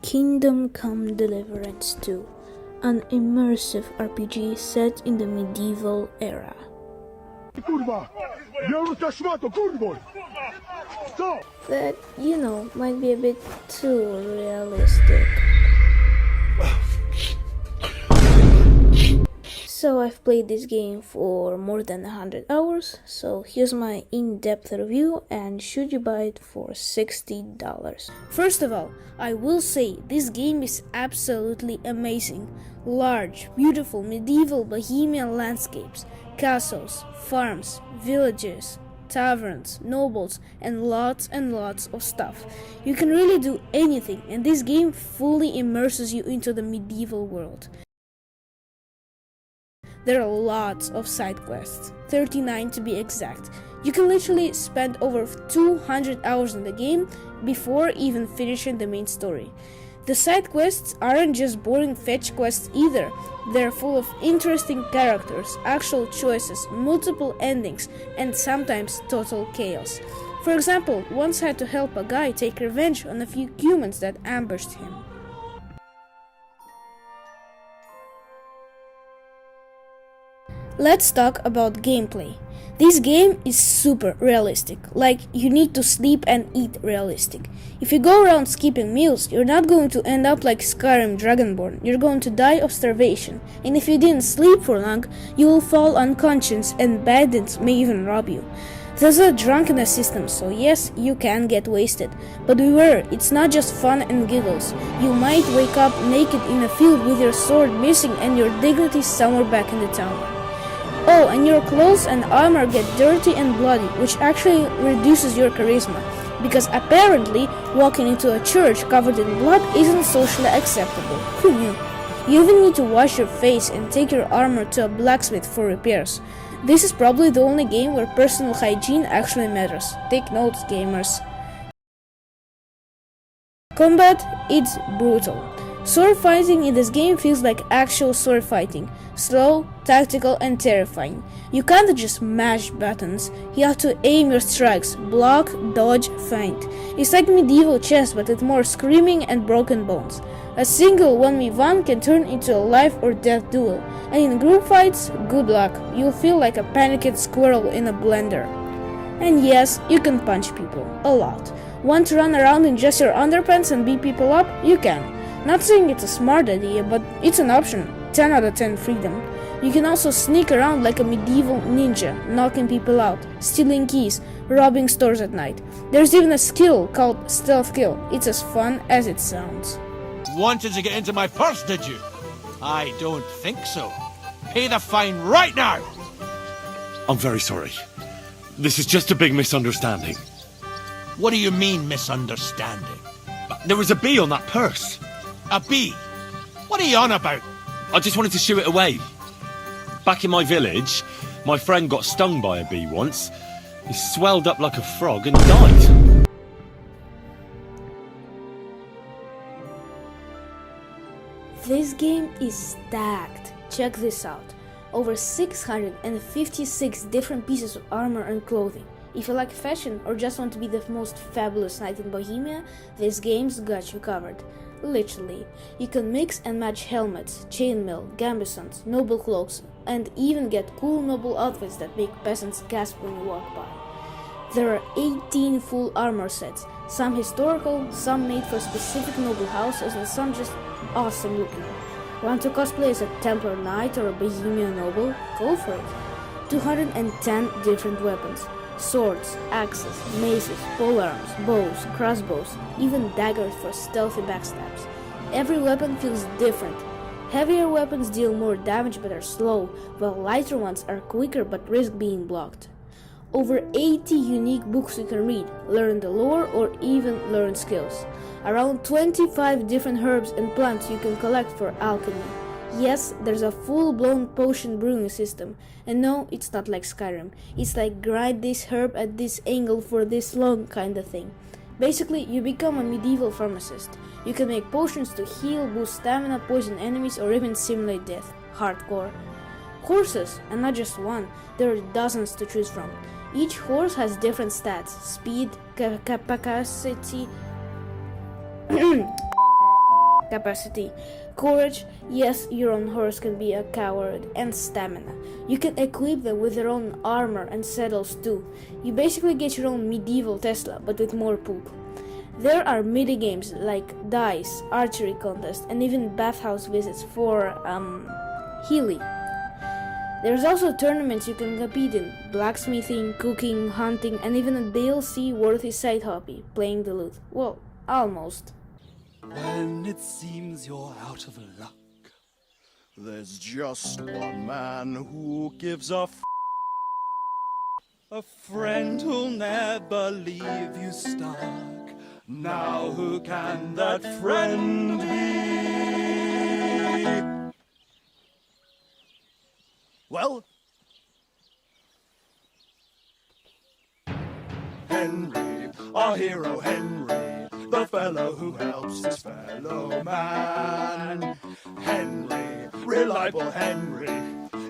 Kingdom Come Deliverance 2, an immersive RPG set in the medieval era. That, might be a bit too realistic. So I've played this game for more than 100 hours, so here's my in-depth review, and should you buy it for $60? First of all, I will say this game is absolutely amazing. Large, beautiful medieval bohemian landscapes, castles, farms, villages, taverns, nobles, and lots of stuff. You can really do anything, and this game fully immerses you into the medieval world. There are lots of side quests, 39 to be exact. You can literally spend over 200 hours in the game before even finishing the main story. The side quests aren't just boring fetch quests either. They're full of interesting characters, actual choices, multiple endings, and sometimes total chaos. For example, once I had to help a guy take revenge on a few humans that ambushed him. Let's talk about gameplay. This game is super realistic, like you need to sleep and eat realistic. If you go around skipping meals, you're not going to end up like Skyrim Dragonborn, you're going to die of starvation, and if you didn't sleep for long, you will fall unconscious and bandits may even rob you. There's a drunkenness system, so yes, you can get wasted, but beware, it's not just fun and giggles. You might wake up naked in a field with your sword missing and your dignity somewhere back in the tower. Oh, and your clothes and armor get dirty and bloody, which actually reduces your charisma, because apparently walking into a church covered in blood isn't socially acceptable. Who knew? You even need to wash your face and take your armor to a blacksmith for repairs. This is probably the only game where personal hygiene actually matters. Take notes, gamers. Combat, it's brutal. Sword fighting in this game feels like actual sword fighting. Slow, tactical, and terrifying. You can't just mash buttons. You have to aim your strikes, block, dodge, feint. It's like medieval chess but with more screaming and broken bones. A single 1v1 can turn into a life or death duel. And in group fights, good luck. You'll feel like a panicked squirrel in a blender. And yes, you can punch people. A lot. Want to run around in just your underpants and beat people up? You can. Not saying it's a smart idea, but it's an option. 10 out of 10 freedom. You can also sneak around like a medieval ninja, knocking people out, stealing keys, robbing stores at night. There's even a skill called stealth kill. It's as fun as it sounds. Wanted to get into my purse, did you? I don't think so. Pay the fine right now! I'm very sorry. This is just a big misunderstanding. What do you mean, misunderstanding? There was a bee on that purse. A bee? What are you on about? I just wanted to shoo it away. Back in my village, my friend got stung by a bee once. He swelled up like a frog and died. This game is stacked. Check this out. Over 656 different pieces of armor and clothing. If you like fashion or just want to be the most fabulous knight in Bohemia, this game's got you covered. Literally. You can mix and match helmets, chainmail, gambesons, noble cloaks, and even get cool noble outfits that make peasants gasp when you walk by. There are 18 full armor sets, some historical, some made for specific noble houses, and some just awesome looking. Want to cosplay as a Templar knight or a Bohemian noble? Go for it. 210 different weapons. Swords, axes, maces, polearms, bows, crossbows, even daggers for stealthy backstabs. Every weapon feels different. Heavier weapons deal more damage but are slow, while lighter ones are quicker but risk being blocked. Over 80 unique books you can read, learn the lore, or even learn skills. Around 25 different herbs and plants you can collect for alchemy. Yes, there's a full-blown potion brewing system, and no, it's not like Skyrim. It's like grind this herb at this angle for this long kinda thing. Basically, you become a medieval pharmacist. You can make potions to heal, boost stamina, poison enemies, or even simulate death. Hardcore. Horses, and not just one, there are dozens to choose from. Each horse has different stats, speed, capacity, capacity. Courage, yes, your own horse can be a coward, and stamina. You can equip them with their own armor and saddles too. You basically get your own medieval Tesla, but with more poop. There are mini-games like dice, archery contests, and even bathhouse visits for, Healy. There's also tournaments you can compete in, blacksmithing, cooking, hunting, and even a DLC-worthy side hobby, playing the lute. Well, almost. When it seems you're out of luck, There's just one man who gives a friend who'll never leave you stuck. Now who can that friend be? Well, Henry, our hero Henry, the fellow who helps his fellow man. Henry, reliable Henry,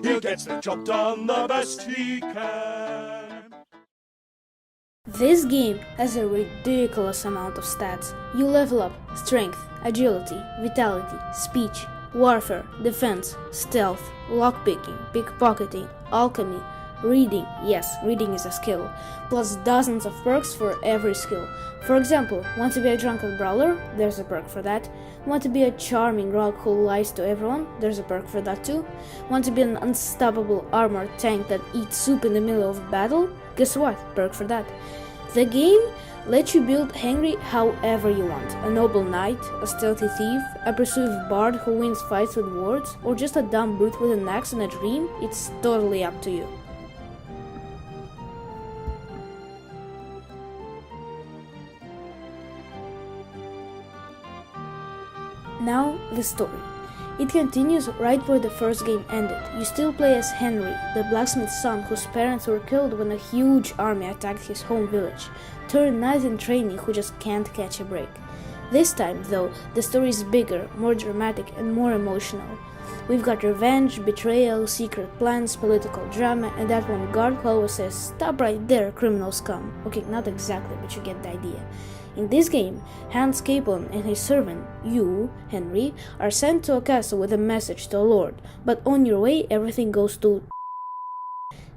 he gets the job done the best he can. This game has a ridiculous amount of stats. You level up strength, agility, vitality, speech, warfare, defense, stealth, lockpicking, pickpocketing, alchemy, reading. Yes, reading is a skill, plus dozens of perks for every skill. For example, want to be a drunken brawler? There's a perk for that. Want to be a charming rogue who lies to everyone? There's a perk for that too. Want to be an unstoppable armored tank that eats soup in the middle of a battle? Guess what? Perk for that. The game lets you build Henry however you want. A noble knight, a stealthy thief, a pursuing bard who wins fights with words, or just a dumb brute with an axe and a dream. It's totally up to you. Now, the story. It continues right where the first game ended. You still play as Henry, the blacksmith's son whose parents were killed when a huge army attacked his home village, turned knight in training who just can't catch a break. This time, though, the story is bigger, more dramatic, and more emotional. We've got revenge, betrayal, secret plans, political drama, and that one guard who always says, "Stop right there, criminal scum." Okay, not exactly, but you get the idea. In this game, Hans Capon and his servant, you, Henry, are sent to a castle with a message to a lord, but on your way everything goes to...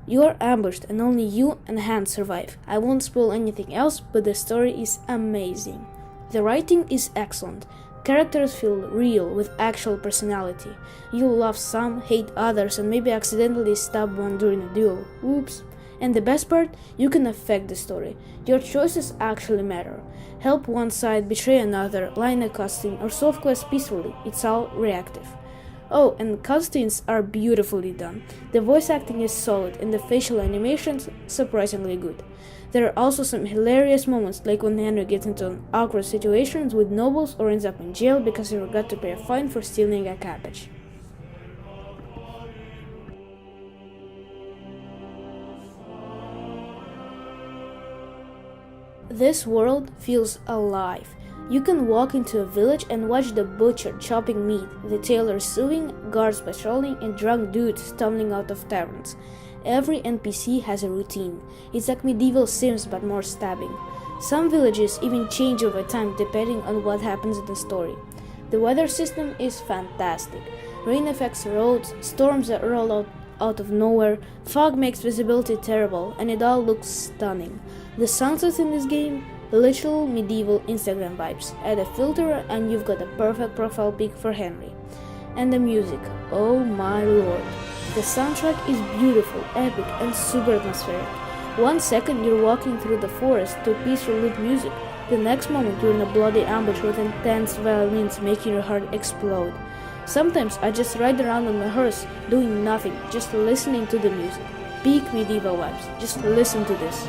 You are ambushed and only you and Hans survive. I won't spoil anything else, but the story is amazing. The writing is excellent. Characters feel real with actual personality. You'll love some, hate others, and maybe accidentally stab one during a duel. Oops. And the best part, you can affect the story. Your choices actually matter. Help one side, betray another, line a cutscene, or solve quests peacefully. It's all reactive. Oh, and cutscenes are beautifully done. The voice acting is solid, and the facial animations surprisingly good. There are also some hilarious moments, like when Henry gets into awkward situations with nobles or ends up in jail because he forgot to pay a fine for stealing a cabbage. This world feels alive. You can walk into a village and watch the butcher chopping meat, the tailor sewing, guards patrolling, and drunk dudes stumbling out of taverns. Every NPC has a routine. It's like medieval Sims but more stabbing. Some villages even change over time depending on what happens in the story. The weather system is fantastic. Rain affects roads, storms that roll out of nowhere, fog makes visibility terrible, and it all looks stunning. The sunsets in this game, literal medieval Instagram vibes. Add a filter and you've got a perfect profile pic for Henry. And the music, oh my lord. The soundtrack is beautiful, epic, and super atmospheric. 1 second you're walking through the forest to peaceful lute music, the next moment you're in a bloody ambush with intense violins making your heart explode. Sometimes I just ride around on my horse doing nothing, just listening to the music. Peak medieval vibes, just listen to this.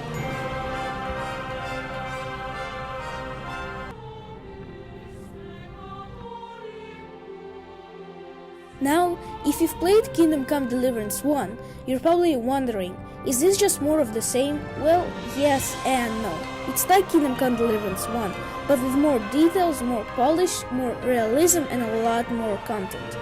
Now, if you've played Kingdom Come Deliverance 1, you're probably wondering, is this just more of the same? Well, yes and no. It's like Kingdom Come Deliverance 1, but with more details, more polish, more realism, and a lot more content.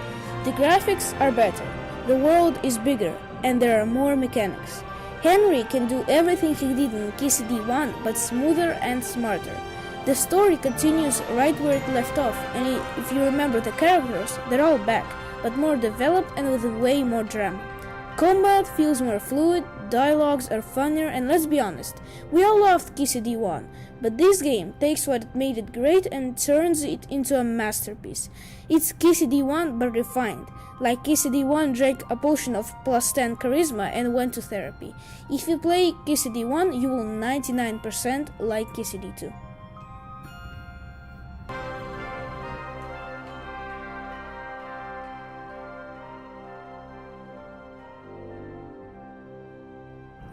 The graphics are better, the world is bigger, and there are more mechanics. Henry can do everything he did in KCD 1, but smoother and smarter. The story continues right where it left off, and if you remember the characters, they're all back, but more developed and with way more drama. Combat feels more fluid, dialogues are funnier, and let's be honest, we all loved KCD1, but this game takes what made it great and turns it into a masterpiece. It's KCD1 but refined, like KCD1 drank a potion of plus 10 charisma and went to therapy. If you play KCD1, you will 99% like KCD2.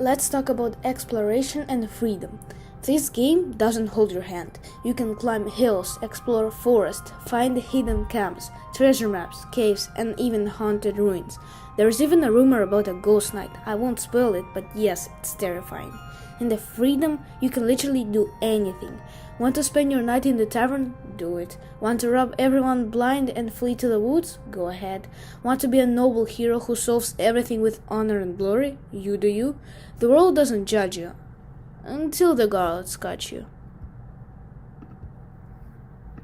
Let's talk about exploration and freedom. This game doesn't hold your hand. You can climb hills, explore forests, find hidden camps, treasure maps, caves, and even haunted ruins. There's even a rumor about a ghost night. I won't spoil it, but yes, it's terrifying. In the freedom, you can literally do anything. Want to spend your night in the tavern? Do it. Want to rob everyone blind and flee to the woods? Go ahead. Want to be a noble hero who solves everything with honor and glory? You do you. The world doesn't judge you. Until the gods catch you.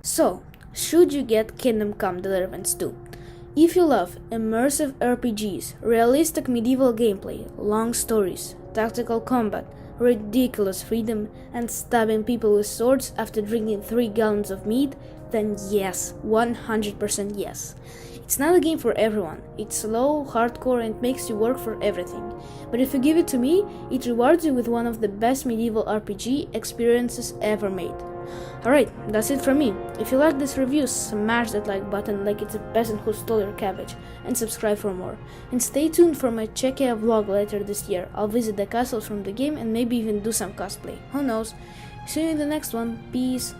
So, should you get Kingdom Come Deliverance 2? If you love immersive RPGs, realistic medieval gameplay, long stories, tactical combat, ridiculous freedom, and stabbing people with swords after drinking 3 gallons of mead, then yes, 100% yes. It's not a game for everyone. It's slow, hardcore, and makes you work for everything. But if you give it to me, it rewards you with one of the best medieval RPG experiences ever made. Alright, that's it from me. If you like this review, smash that like button like it's a peasant who stole your cabbage, and subscribe for more. And stay tuned for my Czechia vlog later this year. I'll visit the castles from the game and maybe even do some cosplay. Who knows? See you in the next one. Peace.